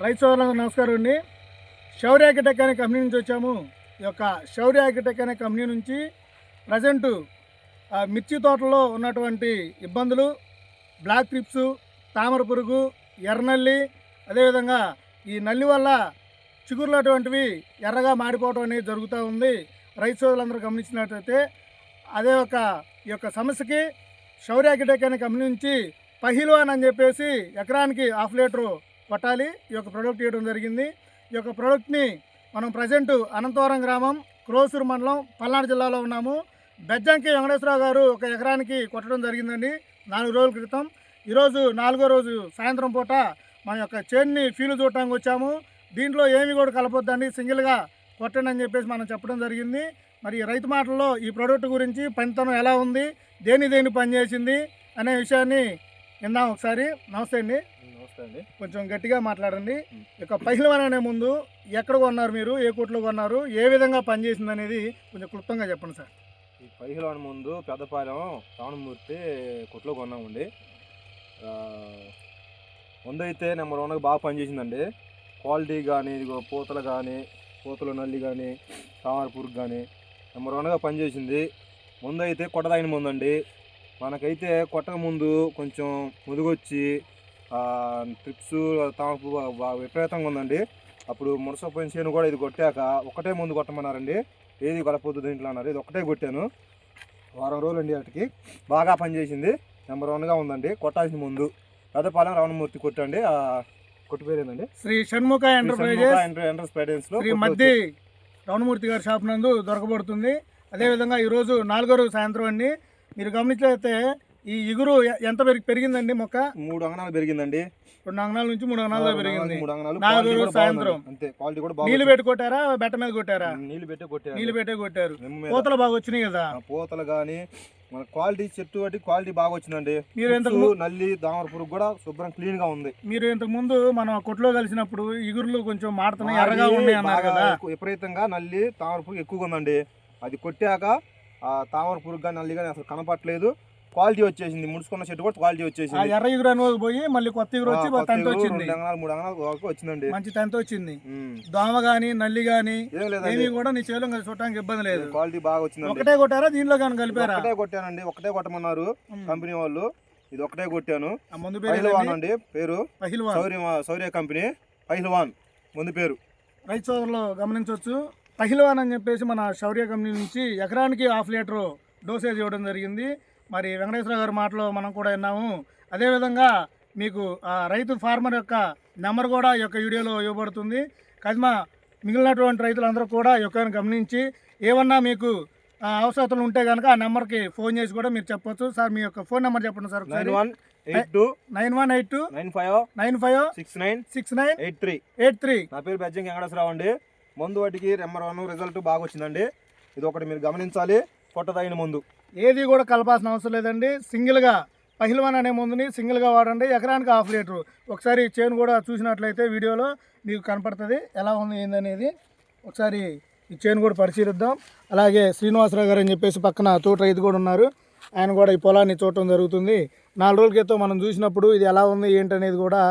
రైతు సోదరులకు నమస్కారం అండి. శౌర్య అగ్రిటెక్ అనే కంపెనీ నుంచి వచ్చాము. ఈ యొక్క శౌర్య అగ్రిటెక్ అనే కంపెనీ నుంచి ప్రజెంటు మిర్చి తోటలో ఉన్నటువంటి ఇబ్బందులు, బ్లాక్ ట్రిప్స్, తామర పురుగు, ఎర్రనల్లి, అదేవిధంగా ఈ నల్లి వల్ల చిగురులు అటువంటివి ఎర్రగా మాడిపోవడం అనేది జరుగుతూ ఉంది. రైతు సోదరులందరూ గమనించినట్లయితే ఈ యొక్క సమస్యకి శౌర్య అగ్రిటెక్ అనే కంపెనీ నుంచి పహిల్వాన్ అని చెప్పేసి ఎకరానికి 1/2 లీటరు కొట్టాలి ఈ యొక్క ప్రోడక్ట్ ఇవ్వడం జరిగింది. ఈ యొక్క ప్రోడక్ట్ని మనం ప్రజెంటు అనంతవరం గ్రామం, క్రోసూరు మండలం, పల్నాడు జిల్లాలో ఉన్నాము. బెజ్జంకి వెంకటేశ్వరరావు గారు ఒక ఎకరానికి కొట్టడం జరిగిందండి 4 రోజుల క్రితం. ఈరోజు 4వ రోజు సాయంత్రం పూట మన యొక్క చేన్ని ఫీలు చూడటానికి వచ్చాము. దీంట్లో ఏమి కూడా కలపొద్దండి, సింగిల్గా కొట్టండి అని చెప్పేసి మనం చెప్పడం జరిగింది. మరి రైతు మాటల్లో ఈ ప్రోడక్ట్ గురించి పనితనం ఎలా ఉంది, దేని పనిచేసింది అనే విషయాన్ని విందాం ఒకసారి. నమస్తే అండి. కొంచెం గట్టిగా మాట్లాడండి. ఇక పహిల్వాన్ అనే ముందు ఎక్కడ కొన్నారు మీరు, ఏ కోట్లో కొన్నారు, ఏ విధంగా పనిచేసింది అనేది కొంచెం క్లుప్తంగా చెప్పండి సార్. ఈ పహిల్వాన్ ముందు పెద్దపాలెం రావణమూర్తి కొట్లో కొన్నామండి. ముందు అయితే నెంబర్ 1గా బాగా పనిచేసిందండి. క్వాలిటీ కానీ, ఇదిగో పూతలు నల్లి కానీ, తామర పురుగు కానీ నెంబర్ 1గా పనిచేసింది. ముందు అయితే కొట్టదగిన ముందండి. మనకైతే కొట్టక ముందు కొంచెం ముదుగొచ్చి ట్రిప్స్ తామపు బాగా విపరీతంగా ఉందండి. అప్పుడు మునసపోయిన చేను కూడా ఇది కొట్టాక ఒకటే ముందు కొట్టమన్నారండి, ఏది కలపొద్దు దీంట్లో అన్నారు. ఇది ఒకటే కొట్టాను, వారం రోజులు అండి. వాటికి బాగా పనిచేసింది, నెంబర్ 1గా ఉందండి. కొట్టాల్సిన ముందు పెద్దపాలెం రావణమూర్తి కొట్టండి. కొట్టు పేరేందండి, శ్రీ షణ్ముఖ ఎంటర్ప్రైజెస్ శ్రీ మధ్య రావణమూర్తి గారి షాప్ నందు దొరకబడుతుంది. అదేవిధంగా ఈరోజు 4వ రోజు సాయంత్రం అండి. మీరు గమనించినట్లయితే ఈ ఇగురు ఎంత పెరిగిందండి? మొక్క 3 అంగనాలు పెరిగిందండి. 2 అంగనాల నుంచి 3 అంగనాలు పెరిగింది. 4వ రోజు సాయంత్రం అంతే. క్వాలిటీ కూడా బాగా. నీళ్లు పెట్టి కొట్టారా, బెట్ట మీద కొట్టారా? నీళ్లు పెట్టే కొట్టారు. పూతలు బాగా వచ్చినాయి కదా? పూతలు కానీ మన క్వాలిటీ చెట్టు బట్టి క్వాలిటీ బాగా వచ్చిందండి. మీరు నల్లి దామర పురుగు కూడా శుభ్రం క్లీన్ గా ఉంది. మీరు ఇంతకు ముందు మనం కొట్లో కలిసినప్పుడు ఇగురులు కొంచెం మాడుతున్నాయి, ఎర్రగా ఉన్నాయి అన్నారు కదా? విపరీతంగా నల్లి తామర పురుగు ఎక్కువగా ఉందండి. అది కొట్టాక ఆ తామర పురుగు కానీ నల్లి కానీ అసలు కనపట్లేదు. క్వాలిటీ వచ్చేసింది, ముడుచుకున్న చెట్టు కూడా క్వాలిటీ వచ్చేసింది. ఎర్ర ఇగురు అనేది పోయి మళ్ళీ కొత్త ఇగురు వచ్చి 2 అంగనాలు వరకు వచ్చిందండి. మంచి తంత వచ్చింది. దోమ గానీ నల్లి గానీ ఏమి కూడా నీ చేలో చూడటానికి ఇబ్బంది లేదు. క్వాలిటీ బాగా వచ్చింది. ఒకటే కొట్టారా, దీనిలో కానీ కలిపారా? ఒకటే కొట్టానండి, ఒకటే కొట్టమన్నారు కంపెనీ వాళ్ళు. ఇది ఒకటే కొట్టాను. ముందు పహిల్వాన్ అండి పేరు, శౌర్య కంపెనీ పహిల్వాన్ ముందు పేరు. రైతు సోదరులు గమనించవచ్చు, పహిల్వాన్ అని చెప్పేసి మన శౌర్య కంపెనీ నుంచి ఎకరానికి 1/2 లీటరు డోసేజ్ ఇవ్వడం జరిగింది. మరి వెంకటేశ్వర గారి మాటలో మనం కూడా విన్నాము. అదేవిధంగా మీకు రైతు ఫార్మర్ యొక్క నెంబర్ కూడా ఈ యొక్క వీడియోలో ఇవ్వబడుతుంది. కదిమ మిగిలినటువంటి రైతులందరూ కూడా ఈ యొక్క గమనించి ఏమన్నా మీకు అవసరతలు ఉంటే కనుక ఆ నెంబర్కి ఫోన్ చేసి కూడా మీరు చెప్పొచ్చు. సార్ మీ యొక్క ఫోన్ నెంబర్ చెప్పండి సార్. 9182 95696983. నా పేరు బెజ్జంకి వెంకటేశ్వరరావు అండి. ముందు వాటికి నెంబర్ 1 రిజల్ట్ బాగా వచ్చిందండి. ఇది ఒకటి మీరు గమనించాలి. కొట్టదగిన ముందు ఏది కూడా కలపాల్సిన అవసరం లేదండి. సింగిల్గా పహిల్వాన్ అనే ముందుని సింగిల్గా వాడండి. ఎకరానికి 1/2 లీటరు. ఒకసారి చేను కూడా చూసినట్లయితే వీడియోలో మీకు కనపడుతుంది ఎలా ఉంది ఏందనేది. ఒకసారి ఈ చేను కూడా పరిశీలిద్దాం. అలాగే శ్రీనివాసరావు గారు అని చెప్పేసి పక్కన తోట రైతు కూడా ఉన్నారు. ఆయన కూడా ఈ పొలాన్ని చూడటం జరుగుతుంది. 4 రోజుల క్రితం మనం చూసినప్పుడు ఇది ఎలా ఉంది ఏంటనేది కూడా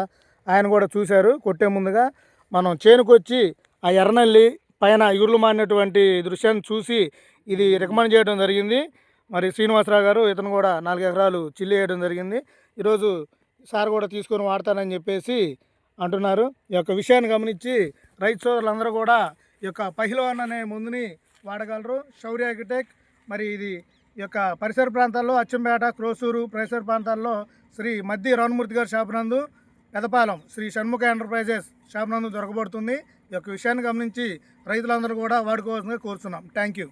ఆయన కూడా చూశారు. కొట్టే ముందుగా మనం చేనుకు వచ్చి ఆ ఎర్రనల్లి పైన ఇగుర్లు మారినటువంటి దృశ్యాన్ని చూసి ఇది రికమెండ్ చేయడం జరిగింది. మరి శ్రీనివాసరావు గారు ఇతను కూడా 4 ఎకరాలు చిల్లి వేయడం జరిగింది. ఈరోజు సార్ కూడా తీసుకొని వాడతానని చెప్పేసి అంటున్నారు. ఈ యొక్క విషయాన్ని గమనించి రైతు సోదరులందరూ కూడా ఈ యొక్క పహిల్వాన్ అనే ముందుని వాడగలరు. శౌర్య అగ్రిటెక్ మరి ఇది ఈ యొక్క పరిసర ప్రాంతాల్లో అచ్చంపేట, క్రోసూరు పరిసర ప్రాంతాల్లో శ్రీ మధ్య రావణమూర్తి గారి షాప్ నందు, పెదపాలెం శ్రీ షణ్ముఖ ఎంటర్ప్రైజెస్ షాప్ నందు దొరకబడుతుంది. ఈ యొక్క విషయాన్ని గమనించి రైతులందరూ కూడా వాడుకోవాల్సిందిగా కోరుతున్నాం. Thank you.